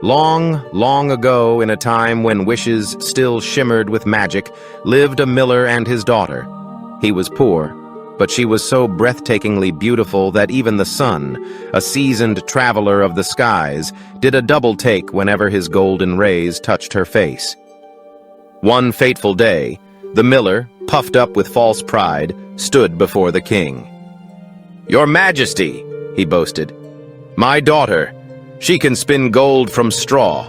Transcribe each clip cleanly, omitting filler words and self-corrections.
Long, long ago, in a time when wishes still shimmered with magic, lived a miller and his daughter. He was poor, but she was so breathtakingly beautiful that even the sun, a seasoned traveler of the skies, did a double take whenever his golden rays touched her face. One fateful day, the miller, puffed up with false pride, stood before the king. "Your Majesty," he boasted, "my daughter, she can spin gold from straw."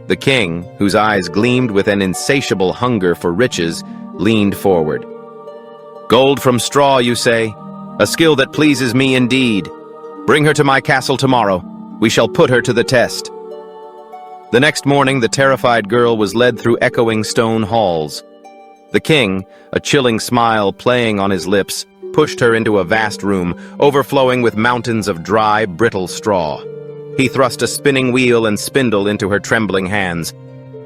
The king, whose eyes gleamed with an insatiable hunger for riches, leaned forward. "Gold from straw, you say? A skill that pleases me indeed. Bring her to my castle tomorrow. We shall put her to the test." The next morning, the terrified girl was led through echoing stone halls. The king, a chilling smile playing on his lips, pushed her into a vast room, overflowing with mountains of dry, brittle straw. He thrust a spinning wheel and spindle into her trembling hands.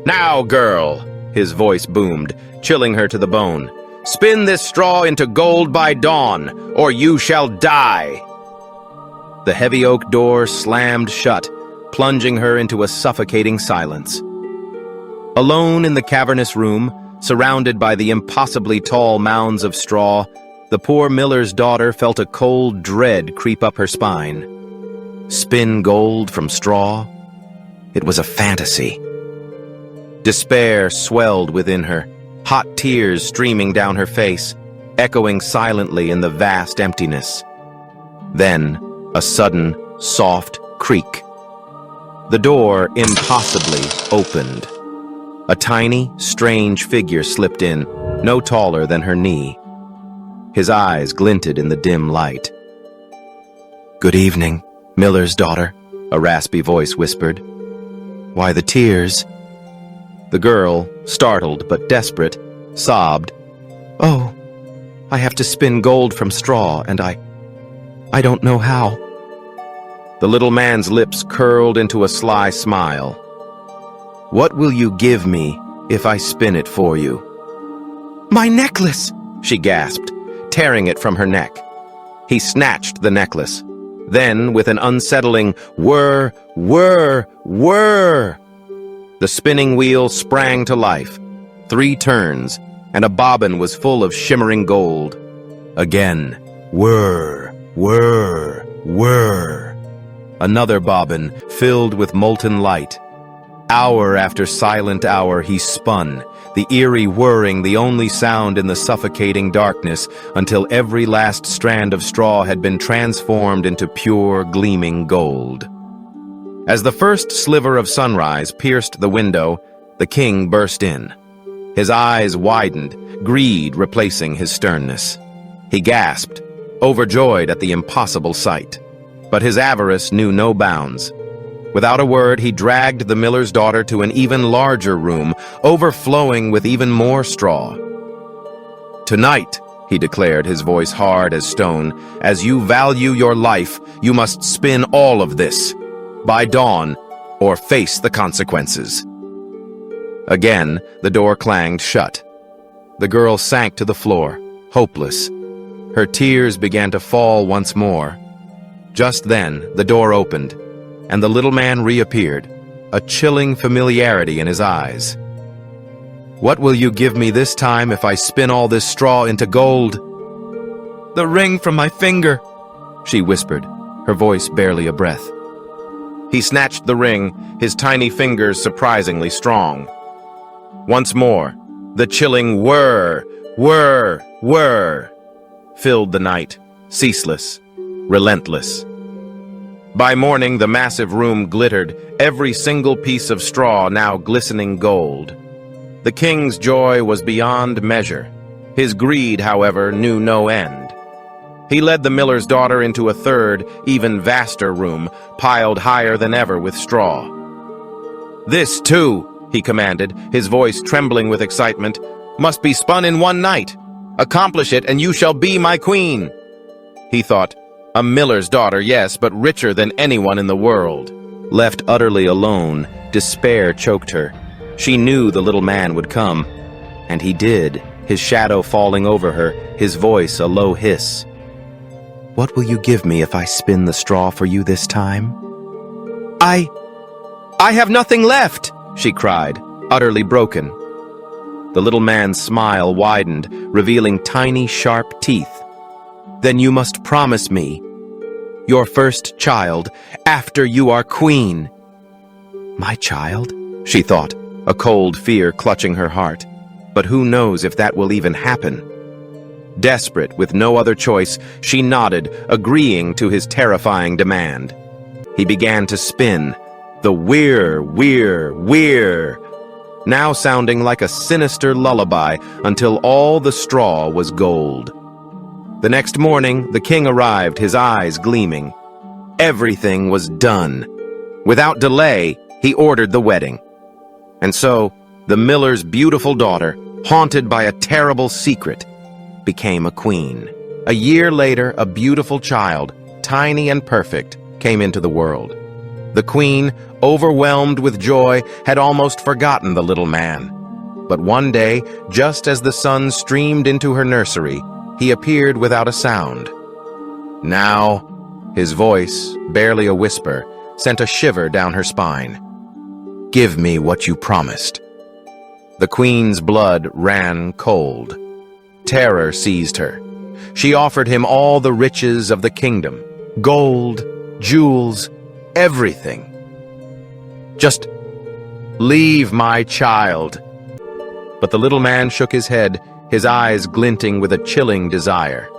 "Now, girl," his voice boomed, chilling her to the bone, "spin this straw into gold by dawn, or you shall die." The heavy oak door slammed shut, plunging her into a suffocating silence. Alone in the cavernous room, surrounded by the impossibly tall mounds of straw, the poor miller's daughter felt a cold dread creep up her spine. Spin gold from straw? It was a fantasy. Despair swelled within her, hot tears streaming down her face, echoing silently in the vast emptiness. Then, a sudden, soft creak. The door impossibly opened. A tiny, strange figure slipped in, no taller than her knee. His eyes glinted in the dim light. "Good evening, miller's daughter," a raspy voice whispered. "Why the tears?" The girl, startled but desperate, sobbed, "Oh, I have to spin gold from straw, and I don't know how." The little man's lips curled into a sly smile. "What will you give me if I spin it for you?" "My necklace!" she gasped, tearing it from her neck. He snatched the necklace. Then, with an unsettling whir, whir, whir, the spinning wheel sprang to life. 3 turns, and a bobbin was full of shimmering gold. Again, whir, whir, whir. Another bobbin filled with molten light. Hour after silent hour he spun, the eerie whirring the only sound in the suffocating darkness, until every last strand of straw had been transformed into pure, gleaming gold. As the first sliver of sunrise pierced the window, the king burst in. His eyes widened, greed replacing his sternness. He gasped, overjoyed at the impossible sight. But his avarice knew no bounds. Without a word, he dragged the miller's daughter to an even larger room, overflowing with even more straw. "Tonight," he declared, his voice hard as stone, "as you value your life, you must spin all of this. By dawn, or face the consequences." Again, the door clanged shut. The girl sank to the floor, hopeless. Her tears began to fall once more. Just then, the door opened, and the little man reappeared, a chilling familiarity in his eyes. "What will you give me this time if I spin all this straw into gold?" "The ring from my finger," she whispered, her voice barely a breath. He snatched the ring, his tiny fingers surprisingly strong. Once more, the chilling whir, whir, whir filled the night, ceaseless, relentless. By morning, the massive room glittered, every single piece of straw now glistening gold. The king's joy was beyond measure. His greed, however, knew no end. He led the miller's daughter into a third, even vaster room, piled higher than ever with straw. "This, too," he commanded, his voice trembling with excitement, "must be spun in one night. Accomplish it, and you shall be my queen." He thought, a miller's daughter, yes, but richer than anyone in the world. Left utterly alone, despair choked her. She knew the little man would come. And he did, his shadow falling over her, his voice a low hiss. "What will you give me if I spin the straw for you this time?" I have nothing left, she cried, utterly broken. The little man's smile widened, revealing tiny, sharp teeth. Then you must promise me, your first child, after you are queen. My child? She thought, a cold fear clutching her heart. But who knows if that will even happen? Desperate, with no other choice, she nodded, agreeing to his terrifying demand. He began to spin, the whir, whir, whir, now sounding like a sinister lullaby until all the straw was gold. The next morning, the king arrived, his eyes gleaming. Everything was done. Without delay, he ordered the wedding. And so, the miller's beautiful daughter, haunted by a terrible secret, became a queen. A year later, a beautiful child, tiny and perfect, came into the world. The queen, overwhelmed with joy, had almost forgotten the little man. But one day, just as the sun streamed into her nursery, he appeared without a sound. Now, his voice, barely a whisper, sent a shiver down her spine. Give me what you promised. The queen's blood ran cold. Terror seized her. She offered him all the riches of the kingdom, gold, jewels, everything. Just leave my child. But the little man shook his head, his eyes glinting with a chilling desire.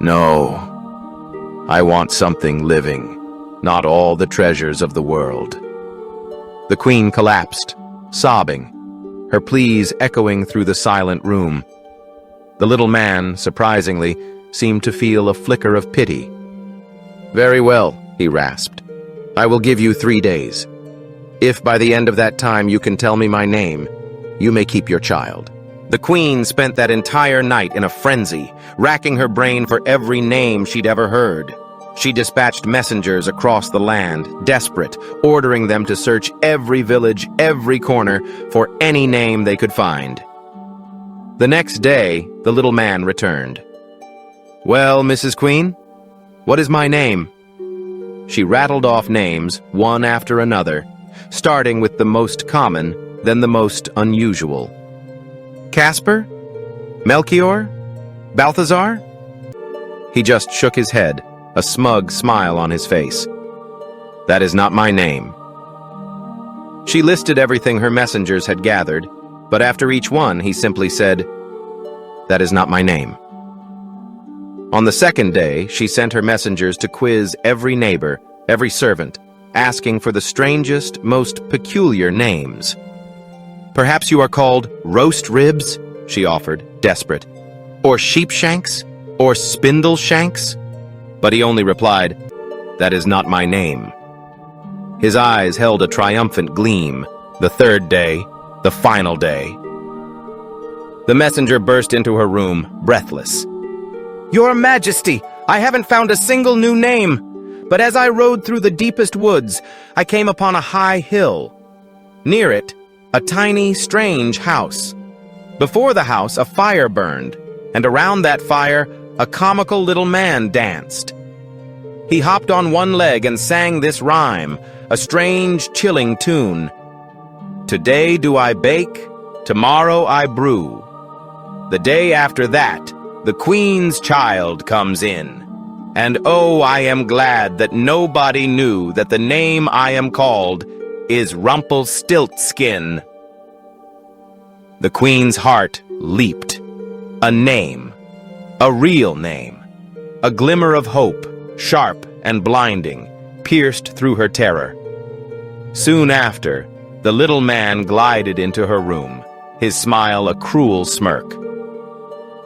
No, I want something living, not all the treasures of the world. The queen collapsed, sobbing, her pleas echoing through the silent room. The little man, surprisingly, seemed to feel a flicker of pity. Very well, he rasped. I will give you 3 days. If by the end of that time you can tell me my name, you may keep your child. The queen spent that entire night in a frenzy, racking her brain for every name she'd ever heard. She dispatched messengers across the land, desperate, ordering them to search every village, every corner, for any name they could find. The next day, the little man returned. Well, Mrs. Queen, what is my name? She rattled off names, one after another, starting with the most common, then the most unusual. Casper? Melchior? Balthazar? He just shook his head, a smug smile on his face. That is not my name. She listed everything her messengers had gathered, but after each one he simply said, That is not my name. On the second day, she sent her messengers to quiz every neighbor, every servant, asking for the strangest, most peculiar names. Perhaps you are called roast ribs, she offered, desperate, or sheepshanks, or spindleshanks. But he only replied, That is not my name. His eyes held a triumphant gleam. The third day, the final day. The messenger burst into her room, breathless. Your Majesty, I haven't found a single new name, but as I rode through the deepest woods, I came upon a high hill. Near it, a tiny, strange house. Before the house, a fire burned, and around that fire, a comical little man danced. He hopped on one leg and sang this rhyme, a strange, chilling tune. Today do I bake, tomorrow I brew. The day after that, the Queen's child comes in. And oh, I am glad that nobody knew that the name I am called is Rumpelstiltskin. The Queen's heart leaped. A name. A real name. A glimmer of hope, sharp and blinding, pierced through her terror. Soon after, the little man glided into her room, his smile a cruel smirk.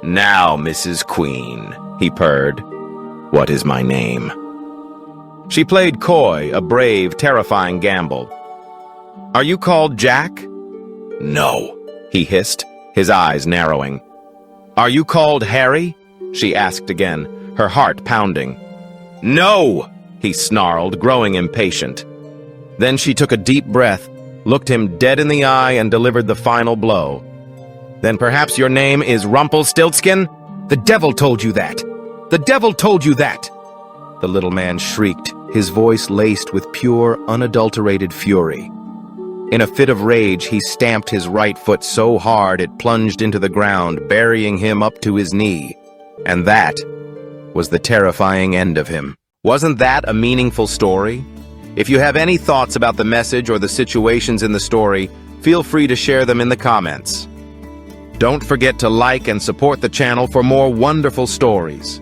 Now, Mrs. Queen, he purred, what is my name? She played coy, a brave, terrifying gamble. Are you called Jack? No, he hissed, his eyes narrowing. Are you called Harry? She asked again, her heart pounding. No, he snarled, growing impatient. Then she took a deep breath, looked him dead in the eye, and delivered the final blow. Then perhaps your name is Rumpelstiltskin? The devil told you that! The devil told you that! The little man shrieked, his voice laced with pure, unadulterated fury. In a fit of rage, he stamped his right foot so hard it plunged into the ground, burying him up to his knee. And that was the terrifying end of him. Wasn't that a meaningful story? If you have any thoughts about the message or the situations in the story, feel free to share them in the comments. Don't forget to like and support the channel for more wonderful stories.